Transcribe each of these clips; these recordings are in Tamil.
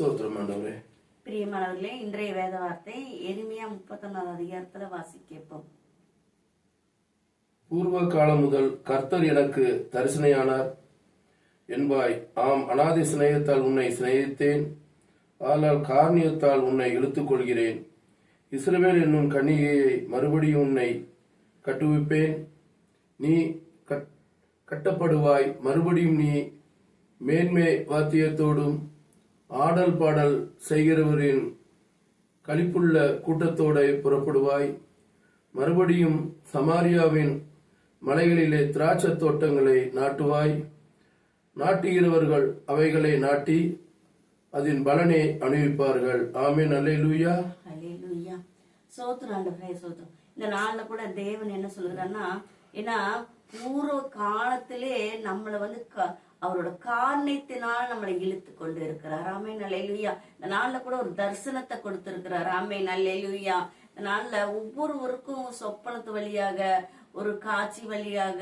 ஸ்தோத்திரம் ஆண்டவரே. பிரியமானவர்களே, இன்றைய வேத வார்த்தை எரேமியா 31வது அதிகாரத்துல வாசிக்கப்போம். பூர்வ காலம் முதல் கர்த்தர் எனக்கு தரிசனையானார் என்பாய். ஆம், அநாதி சிநேகத்தால் உன்னை சிநேகித்தேன், ஆனால் காரணியத்தால் உன்னை இழுத்துக் கொள்கிறேன். இஸ்ரவேல் என்னும் கன்னிகையை மறுபடியும் உன்னை கட்டுவிப்பேன். நீ கட்டப்படுவாய். மறுபடியும் நீ மேன்மை வாத்தியத்தோடும் ஆடல் பாடல் செய்கிறவரின் களிப்புள்ள கூட்டத்தோட புறப்படுவாய். மறுபடியும் சமாரியாவின் மலைகளிலே திராட்சை தோட்டங்களை நாட்டுவாய். நாட்டுகிறவர்கள் அவைகளை நாட்டி அதன் பலனை அனுபவிப்பார்கள். ஆமென். அல்லேலூயா. அல்லேலூயா. சோத்திரம் ஆண்டவரே, சோத்திரம். இந்த நாள்ல கூட தேவன் என்ன சொல்லுறாருன்னா, ஏன்னா பூர்வ காலத்திலே நம்மளை வந்து அவரோட காரணத்தினால் நம்மளை இழுத்து கொண்டு இருக்கிறார். ஆமென். அல்லேலூயா. இந்த நாள்ல கூட ஒரு தரிசனத்தை கொடுத்திருக்கிறார். ஆமென். அல்லேலூயா. இந்த நாள்ல ஒவ்வொருவருக்கும் சொப்பனத்து வழியாக, ஒரு காட்சி வழியாக,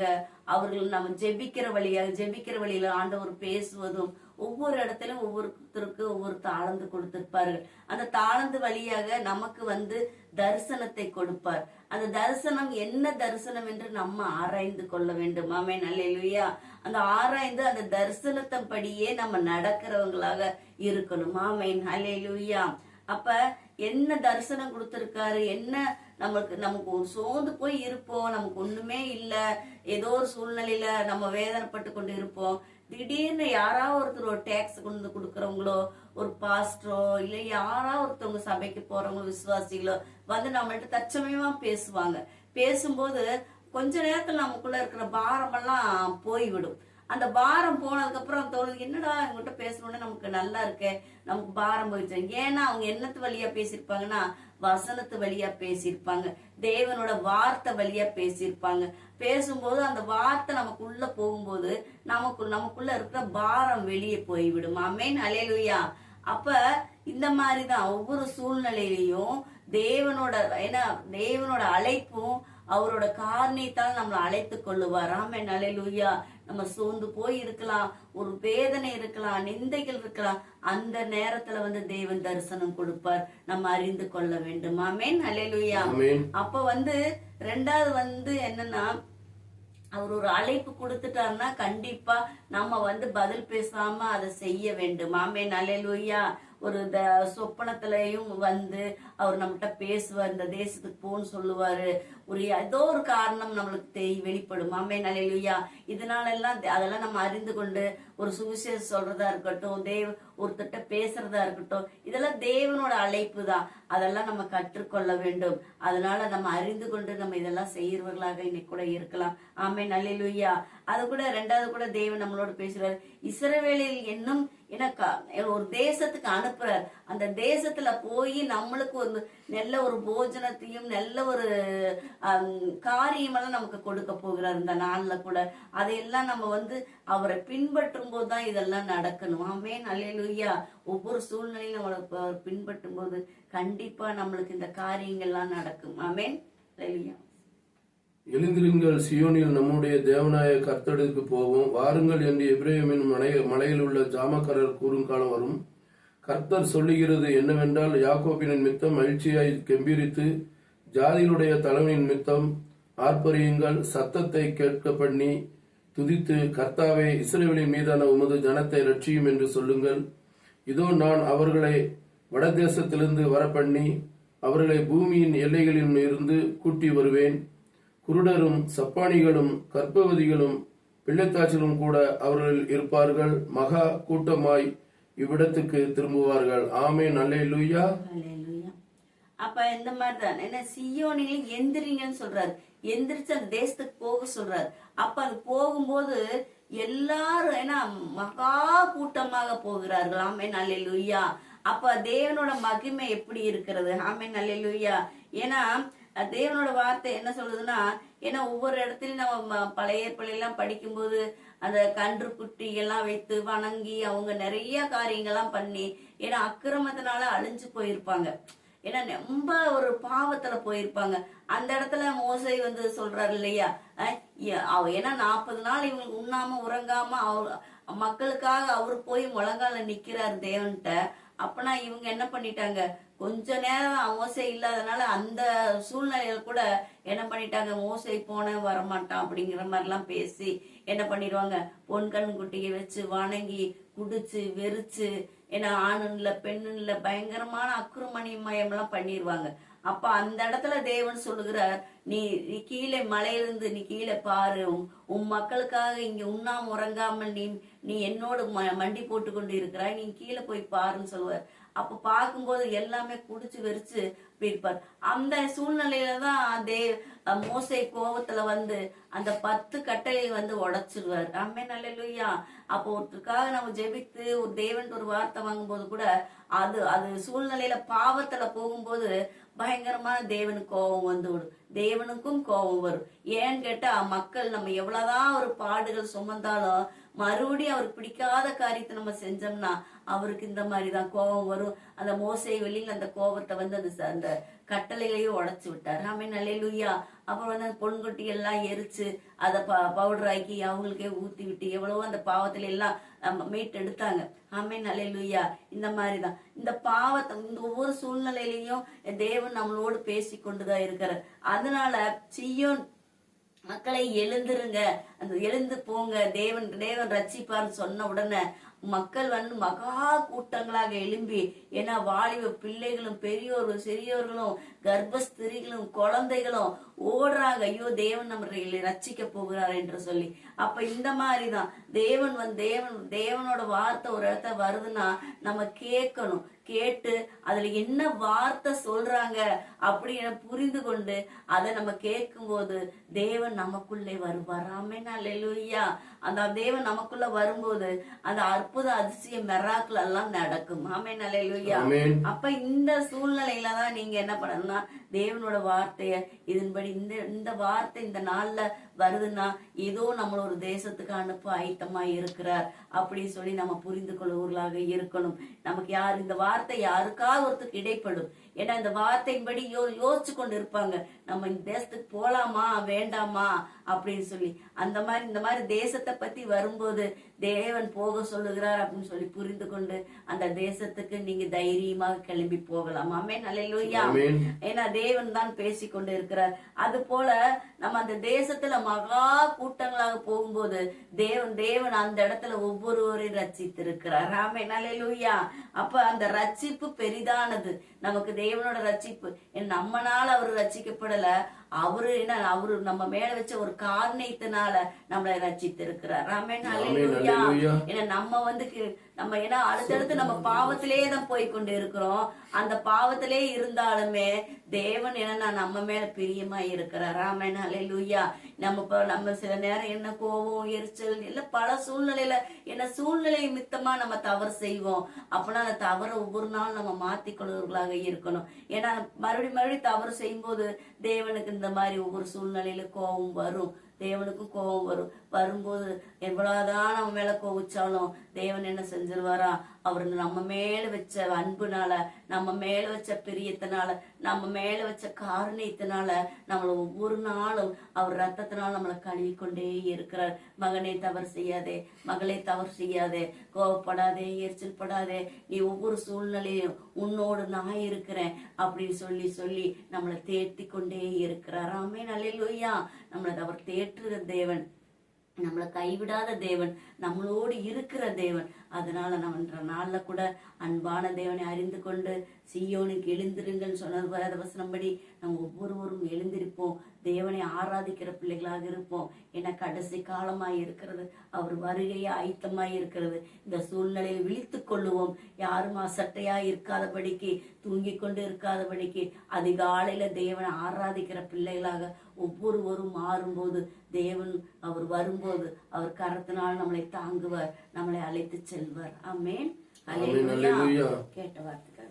அவர்கள் நம்ம ஜெபிக்கிற வழியில ஆண்டவர் பேசுவதும், ஒவ்வொரு இடத்திலும் ஒவ்வொருத்தருக்கு ஒவ்வொரு தாளந்து கொடுத்திருப்பார்கள். அந்த தாளந்து வழியாக நமக்கு வந்து தரிசனத்தை கொடுப்பார். அந்த தரிசனம் என்ன தரிசனம் என்று நம்ம ஆராய்ந்து கொள்ள வேண்டும். ஆமென். அல்லேலூயா. அந்த ஆராய்ந்து அந்த தரிசனத்தின்படியே நம்ம நடக்கிறவங்களாக இருக்கணும். ஆமென். அல்லேலூயா. அப்ப என்ன தரிசனம் கொடுத்திருக்காரு, என்ன நமக்கு ஒரு சோர்ந்து போய் இருப்போம், நமக்கு ஒண்ணுமே இல்ல, ஏதோ ஒரு சூழ்நிலையில நம்ம வேதனைப்பட்டு கொண்டு இருப்போம். திடீர்னு யாராவது ஒருத்தர் ஒரு டேக்ஸ் கொண்டு வந்து கொடுக்கறவங்களோ, ஒரு பாஸ்டரோ, இல்ல யாராவது ஒருத்தவங்க சபைக்கு போறவங்களோ, விசுவாசிகளோ வந்து நம்மள்ட்ட தற்சமயமா பேசுவாங்க. பேசும்போது கொஞ்ச நேரத்துல நமக்குள்ள இருக்கிற பாரமெல்லாம் போய்விடும். அந்த பாரம் போனதுக்கு அப்புறம் தோணுது, என்னடா இவங்ககிட்ட பேசணும்னு நமக்கு நல்லா இருக்கே, நமக்கு பாரம் போயிடுச்சு. ஏன்னா அவங்க என்னத்து வழியா பேசியிருப்பாங்கன்னா, வசனத்து வழியா பேசியிருப்பாங்க, தேவனோட வார்த்தை வழியா பேசியிருப்பாங்க. பேசும்போது அந்த வார்த்தை நமக்குள்ள போகும்போது நமக்குள்ள இருக்கிற பாரம் வெளியே போய்விடும். ஆமென். அல்லேலூயா. அப்ப இந்த மாதிரிதான் ஒவ்வொரு சூழ்நிலையிலையும் தேவனோட அழைப்பும் அவரோட காரணியத்தால் நம்மளை அழைத்து கொள்ளுவார். ஆமென். அல்லேலூயா. நம்ம சோர்ந்து போய் இருக்கலாம், ஒரு வேதனை இருக்கலாம், நிந்தைகள் இருக்கலாம். அந்த நேரத்துல வந்து தேவன் தரிசனம் கொடுப்பார், நம்ம அறிந்து கொள்ள வேண்டும். ஆமென். அல்லேலூயா. அப்ப வந்து ரெண்டாவது வந்து என்னன்னா, அவர் ஒரு அழைப்பு கொடுத்துட்டாருன்னா கண்டிப்பா நம்ம வந்து பதில் பேசாம அதை செய்ய வேண்டும். ஆமென். அல்லேலூயா. ஒரு சொப்பனத்திலையும் வந்து அவர் நம்மகிட்ட பேசுவார், இந்த தேசத்துக்கு போன்னு சொல்லுவாரு. ஏதோ ஒரு காரணம் நம்மளுக்கு வெளிப்படும். ஆமென். அல்லேலூயா. இதனால எல்லாம் அதெல்லாம் நம்ம அறிந்து கொண்டு ஒரு சுவிசேஷம் சொல்றதா இருக்கட்டும், ஒருத்தட்ட பேசுறதா இருக்கட்டும், இதெல்லாம் தேவனோட அழைப்பு தான். அதெல்லாம் நம்ம கற்றுக்கொள்ள வேண்டும். அதனால நம்ம அறிந்து கொண்டு நம்ம இதெல்லாம் செய்யறவர்களாக இன்னைக்கு கூட இருக்கலாம். ஆமென். அல்லேலூயா. அது கூட ரெண்டாவது கூட தேவன் நம்மளோட பேசுறாரு. இஸ்ரவேலில் என்னும் ஒரு தேசத்துக்கு அனுப்புறார். அந்த தேசத்துல போய் நம்மளுக்கு ஒரு நல்ல ஒரு போஜனத்தையும் நல்ல ஒரு காரியமெல்லாம் நமக்கு கொடுக்க போகிறார். இந்த நாள்ல கூட அதையெல்லாம் நம்ம வந்து அவரை பின்பற்றும் போதுதான் இதெல்லாம் நடக்கணும். ஆமென். அல்லேலூயா. ஒவ்வொரு சூழ்நிலையும் நம்மளை பின்பற்றும் போது கண்டிப்பா நம்மளுக்கு இந்த காரியங்கள்லாம் நடக்கும். ஆமென். அல்லேலூயா. எழுந்திருங்கள், சியோனில் நம்முடைய தேவனாய கர்த்தருக்கு போவோம். வாருங்கள் என்று எபிரேயமின் மலையில் உள்ள ஜாமக்காரர் கூறும் காலம் வரும். கர்த்தர் சொல்லுகிறது என்னவென்றால், யாக்கோபின் நிமித்தம் மகிழ்ச்சியாய் கெம்பீரித்து, ஜாதிகளுடைய தலைவனின் நிமித்தம் ஆர்ப்பரியுங்கள். சத்தத்தை கேட்க பண்ணி துதித்து, கர்த்தாவே, இஸ்ரவேலின் மீதான உமது ஜனத்தை ரட்சியும் என்று சொல்லுங்கள். இதோ நான் அவர்களை வடதேசத்திலிருந்து வரப்பண்ணி அவர்களை பூமியின் எல்லைகளில் இருந்து கூட்டி வருவேன். குருடரும் சப்பானிகளும் கர்ப்பவதிகளும் பிள்ளைத்தாச்சலும் கூட அவர்கள் இருப்பார்கள். மகா கூட்டமாய் இவ்விடத்துக்கு திரும்புவார்கள். ஆமென். அல்லேலூயா. அப்ப இந்த மாதிரிதான் என்ன, சியோனில் எந்திரிங்கன்னு சொல்றாரு. எந்திரிச்சு அந்த தேசத்துக்கு போக சொல்றாரு. அப்ப அது போகும்போது எல்லாரும் ஏன்னா மகா கூட்டமாக போகிறார்கள். ஆமென். அல்லேலூயா. அப்ப தேவனோட மகிமை எப்படி இருக்கிறது. ஆமென். அல்லேலூயா. ஏன்னா தேவனோட வார்த்தை என்ன சொல்லுதுன்னா, ஏன்னா ஒவ்வொரு இடத்துலயும் நம்ம பழைய ஏற்பாடுலாம் படிக்கும்போது அந்த கன்று குட்டி எல்லாம் வைத்து வணங்கி அவங்க நிறைய காரியங்கள்லாம் பண்ணி, ஏன்னா அக்கிரமத்தினால அழிஞ்சு போயிருப்பாங்க, ஏன்னா ரொம்ப ஒரு பாவத்துல போயிருப்பாங்க. அந்த இடத்துல மோசை வந்து சொல்றாரு இல்லையா, ஏன்னா 40 நாள் இவங்களுக்கு உண்ணாம உறங்காம மக்களுக்காக அவரு போய் முழங்கால நிக்கிறாரு தேவன்கிட்ட. அப்பனா இவங்க என்ன பண்ணிட்டாங்க, கொஞ்ச நேரம் மோசே இல்லாதனால அந்த சூழ்நிலையில கூட என்ன பண்ணிட்டாங்க, மோசே போன வரமாட்டான் அப்படிங்கிற மாதிரி எல்லாம் பேசி என்ன பண்ணிடுவாங்க, பொன்கண் குட்டியை வச்சு வணங்கி குடிச்சு வெறிச்சு, ஏன்னா ஆணுன்ல பெண்ணுன்ல பயங்கரமான அக்குறுமணிமயம் எல்லாம் பண்ணிடுவாங்க. அப்ப அந்த இடத்துல தேவன் சொல்லுகிறார், நீ நீ கீழே மலையிலிருந்து நீ கீழே பாரு, உன் மக்களுக்காக இங்க உண்ணாம உறங்காமல் நீ நீ என்னோடு மண்டி போட்டு கொண்டு இருக்கிறாய், நீ கீழே போய் பாருன்னு சொல்லுவார். அப்ப பார்க்கும்போது எல்லாமே குடிச்சு வெறிச்சு இருப்பார். அந்த சூழ்நிலையில தான் மோசே கோபத்துல வந்து அந்த 10 கட்டளை வந்து உடைச்சிருவார். ஆமென் அல்லேலூயா. அப்போ ஒருத்தருக்காக நம்ம ஜெபித்து ஒரு தேவன் ஒரு வார்த்தை வாங்கும்போது கூட அது அது சூழ்நிலையில பாவத்துல போகும்போது பயங்கரமான தேவனுக்கு கோபம் வந்து விடும், தேவனுக்கும் கோபம் வரும். ஏன்னு கேட்டா மக்கள் நம்ம எவ்வளவுதான் ஒரு பாடுகள் சுமந்தாலும் மறுபடியும் அவருக்கு பிடிக்காத காரியத்தை நம்ம செஞ்சோம்னா அவருக்கு இந்த மாதிரிதான் கோபம் வரும். அந்த மோசே வெளியில அந்த கோபத்தை வந்து அந்த கட்டளையிலேயே உடைச்சு விட்டாரு. ஆமென் அல்லேலூயா. அப்புறம் வந்து பொன்குட்டி எல்லாம் எரிச்சு அதை பவுடர் ஆக்கி அவங்களுக்கே ஊத்தி விட்டு எவ்வளவோ அந்த பாவத்துல எல்லாம் மீட் எடுத்தாங்க. ஆமென் அல்லேலூயா. இந்த மாதிரிதான் இந்த பாவத்தை இந்த ஒவ்வொரு சூழ்நிலையிலையும் தேவன் நம்மளோடு பேசி கொண்டுதான் இருக்கிறார். அதனால சீயோன் மக்களை எழுந்துருங்க, அந்த எழுந்து போங்க, தேவன் தேவன் ரட்சிப்பார்னு சொன்ன உடனே மக்கள் வந்து மகா கூட்டங்களாக எழும்பி, ஏன்னா வாலிப பிள்ளைகளும் பெரியோர்களும் சிறியோர்களும் கர்ப்பஸ்திரிகளும் குழந்தைகளும் ஓடுறாங்க, ஐயோ தேவன் நம்ம ரட்சிக்க போகிறார் என்று சொல்லி. அப்ப இந்த மாதிரிதான் தேவனோட வார்த்தை ஒரு இடத்த வருதுன்னா நம்ம கேட்கணும். கேட்டு அதுல என்ன வார்த்தை சொல்றாங்க அப்படின்னு புரிந்து கொண்டு அதை நம்ம கேட்கும் போது தேவன் நமக்குள்ளே வருவார். ஆமென் அல்லேலூயா. அந்த தேவன் நமக்குள்ள வரும்போது அந்த அற்புத அதிசய மெராக்கிள் எல்லாம் நடக்கும். ஆமென் அல்லேலூயா. அப்ப இந்த சூழ்நிலையில தான் நீங்க என்ன பண்ணணும்னா தேவனோட வார்த்தைய இதன்படி இந்த வார்த்தை இந்த நாள்ல வருதுன்னா ஏதோ நம்மள ஒரு தேசத்துக்கு அனுப்ப ஆயத்தமா இருக்கிறார் அப்படின்னு சொல்லி நம்ம புரிந்து கொள்வர்களாக இருக்கணும். நமக்கு யார் இந்த வார்த்தை யாருக்காவது ஒருத்தருக்கு இடைப்படும். ஏன்னா இந்த வார்த்தையின்படி யோசிச்சு கொண்டு இருப்பாங்க, நம்ம இந்த தேசத்துக்கு போலாமா வேண்டாமா அப்படின்னு சொல்லி. இந்த மாதிரி தேசத்தை பத்தி வரும்போது தேவன் போக சொல்லுகிறார் அப்படின்னு சொல்லி புரிந்து கொண்டு அந்த தேசத்துக்கு நீங்க தைரியமாக கிளம்பி போகலாம். ஆமென் அல்லேலூயா. ஏன்னா தேவன் தான் பேசி கொண்டு இருக்கிறார். அது போல நம்ம அந்த தேசத்துல மகா கூட்டங்களாக போகும்போது தேவன் அந்த இடத்துல ஒவ்வொருவரையும் ரட்சித்திருக்கிறார். ஆமென் அல்லேலூயா. அப்ப அந்த ரட்சிப்பு பெரிதானது. நமக்கு தேவனோட ரட்சிப்பு நம்மனால அவரு ரட்சிக்கப்படல, அவரு நம்ம மேல வச்ச ஒரு காரணத்தினால நம்மளை ரட்சித்திருக்கிறார். ஆமென் அல்லேலூயா. ஏன்னா நம்ம ஏன்னா அடுத்தடுத்து நம்ம பாவத்திலேயே தான் போய் கொண்டு இருக்கிறோம். அந்த பாவத்திலே இருந்தாலுமே தேவன் என்னன்னா நம்ம மேல பிரியமா இருக்கிறார். ஆமென் அல்லேலூயா. நம்ம சில நேரம் என்ன கோபம் எரிச்சல் இல்ல பல சூழ்நிலையில என்ன சூழ்நிலை மித்தமா நம்ம தவறு செய்வோம். அப்படின்னா அந்த தவறை ஒவ்வொரு நாள் நம்ம மாத்திக் கொள்வர்களாக இருக்கணும். ஏன்னா மறுபடியும் தவறு செய்யும் போது தேவனுக்கு இந்த மாதிரி ஒவ்வொரு சூழ்நிலையில கோபம் வரும், தேவனுக்கும் கோபம் வரும்போது எவ்வளவுதான் நம்ம மேல கோவிச்சாலும் தேவன் என்ன செஞ்சிருவாரா, அவர் நம்ம மேல வச்ச அன்புனால, நம்ம மேல வச்ச பிரியத்தினால, நம்ம மேல வச்ச காரணத்தினால நம்மள ஒவ்வொரு நாளும் அவர் ரத்தத்தினால நம்மளை கழுவி கொண்டே இருக்கிறார். மகனே தவறு செய்யாதே, மகளே தவறு செய்யாதே, கோவப்படாதே, எரிச்சல் படாதே, நீ ஒவ்வொரு சூழ்நிலையும் உன்னோடு நான் இருக்கிறேன் அப்படின்னு சொல்லி நம்மளை தேர்த்தி கொண்டே இருக்கிறார். ஆமென் அல்லேலூயா. நம்மளை அவர் தேற்றுகிற தேவன், நம்மளை கைவிடாத தேவன், நம்மளோடு இருக்கிற தேவன். அதனால நம்ம நாள்ல கூட அன்பான தேவனை அறிந்து கொண்டு சீயோனுக்கு எழுந்திருங்கள் சொன்னது வசனப்படி நம்ம ஒவ்வொருவரும் எழுந்திருப்போம், தேவனை ஆராதிக்கிற பிள்ளைகளாக இருப்போம். ஏன்னா கடைசி காலமாய் இருக்கிறது, அவர் வருகையை ஆயத்தமாய் இருக்கிறது. இந்த சூழ்நிலையில் விழித்துக் கொள்ளுவோம். யாரும் அசட்டையா இருக்காதபடிக்கு, தூங்கி கொண்டு இருக்காதபடிக்கு அதிகாலையில தேவனை ஆராதிக்கிற பிள்ளைகளாக ஒவ்வொருவரும் மாறும்போது தேவன் அவர் வரும்போது அவர் கரத்தினால் நம்மளை தாங்குவார், நம்மளை அழைத்து செல்வார். ஆமென் அல்லேலூயா. கேட்ட வார்த்தைக்காக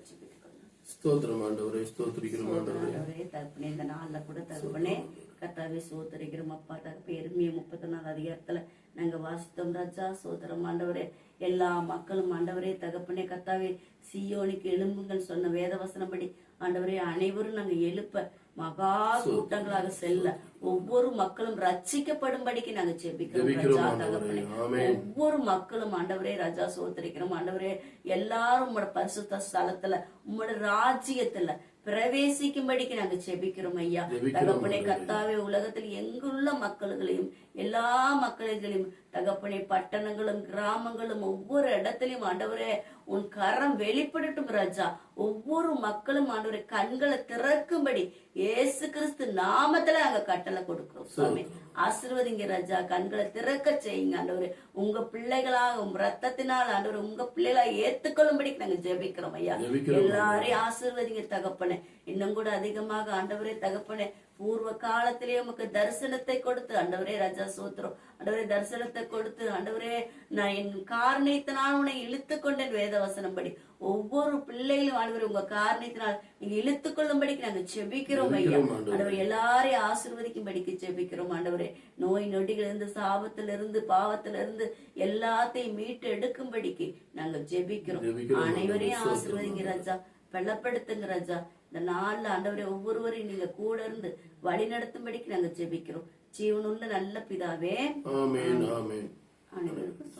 ஸ்தோத்திரம் ஆண்டவரே, ஸ்தோத்திரிக்கிறோம் ஆண்டவரே. தகப்பனே இந்த நாள்ல கூட தகப்பனே கர்த்தாவே சோதரிக்கிறோம் அப்பா. தகப்பே எருமையா 34 அதிகாரத்துல நாங்க வாசித்தோம் ராஜா. சோதரம் ஆண்டவரே. எல்லா மக்களும் ஆண்டவரே தகப்பனே கர்த்தாவே சீயோனுக்கு எழும்புங்கள் சொன்ன வேதவசனப்படி ஆண்டவரே அனைவரும் நாங்க எழுப்ப மகா கூட்டங்களாக செல்ல ஒவ்வொரு மக்களும் ரட்சிக்கப்படும்படிக்கு நாங்க ஜெபிக்கிறோம் ஜெபிக்கிறோம் ராஜா ஆண்டவரே. தகப்பனே. ஆமென். ஒவ்வொரு மக்களும் ஆண்டவரே ராஜா சோத்திரிக்கிறோம் ஆண்டவரே. எல்லாரும் உங்களோட பரிசுத்த ஸ்தலத்துல உங்களோட ராஜ்யத்துல பிரவேசிக்கும்படிக்கு நாங்க ஜெபிக்கிறோம் ஐயா ஜெபிக்கிறோம் தகப்பனே. ஆண்டவரே. கர்த்தாவே, உலகத்தில் எங்குள்ள மக்கள்களையும் எல்லா மக்களையும் தகப்பனே, பட்டணங்களும் கிராமங்களும் ஒவ்வொரு இடத்திலையும் ஆண்டவரே உன் கரம் வெளிப்படட்டும் ராஜா. ஒவ்வொரு மக்களும் ஆண்டவரே கண்களை திறக்கும்படி இயேசு கிறிஸ்து நாமத்துல நாங்க கட்டளை கொடுக்கிறோம் சுவாமி. ஆசீர்வதிங்க ராஜா, கண்களை திறக்க செய்யுங்க ஆண்டவரே. உங்க பிள்ளைகளாக உங்க ரத்தத்தினால் ஆண்டவரே உங்க பிள்ளைகளா ஏத்துக்கொள்ளும்படி நாங்க ஜெபிக்கிறோம் ஐயா. ஜெபிக்கிறோம் எல்லாரையும் ஆசீர்வதிங்க தகப்பனே. இன்னும் கூட அதிகமாக ஆண்டவரே தகப்பனே, பூர்வ காலத்திலே உமக்கு தரிசனத்தை கொடுத்து ஆண்டவரே ராஜா சோத்திரம் ஆண்டவரே, தரிசனத்தை கொடுத்து ஆண்டவரே, நான் என் காரணத்தினால் உன்னை இழுத்து கொண்டேன் வேதவசனம் படி. ஒவ்வொரு பிள்ளைகளும் ஆண்டவரே உங்க காரணத்தினால் நீங்க இழுத்துக் கொள்ளும்படிக்கு நாங்க செபிக்கிறோம் ஐயா ஆண்டவரே. எல்லாரையும் ஆசீர்வதிக்கும்படிக்கு செபிக்கிறோம் ஆண்டவரே. நோய் நொடிகளிலிருந்து, சாபத்திலிருந்து, பாவத்திலிருந்து எல்லாத்தையும் மீட்டு எடுக்கும்படிக்கு நாங்க ஜெபிக்கிறோம். அனைவரையும் ஆசீர்வதிங்க ராஜா, பலப்படுத்துங்க ராஜா. இந்த நாள்ல ஆண்டவரே ஒவ்வொருவரையும் நீங்க கூட இருந்து வழி நடத்தும்படிக்கு நாங்க ஜெபிக்கிறோம். ஜீவனுள்ள நல்ல பிதாவே, ஆமென். ஆமென். அனைவருக்கும்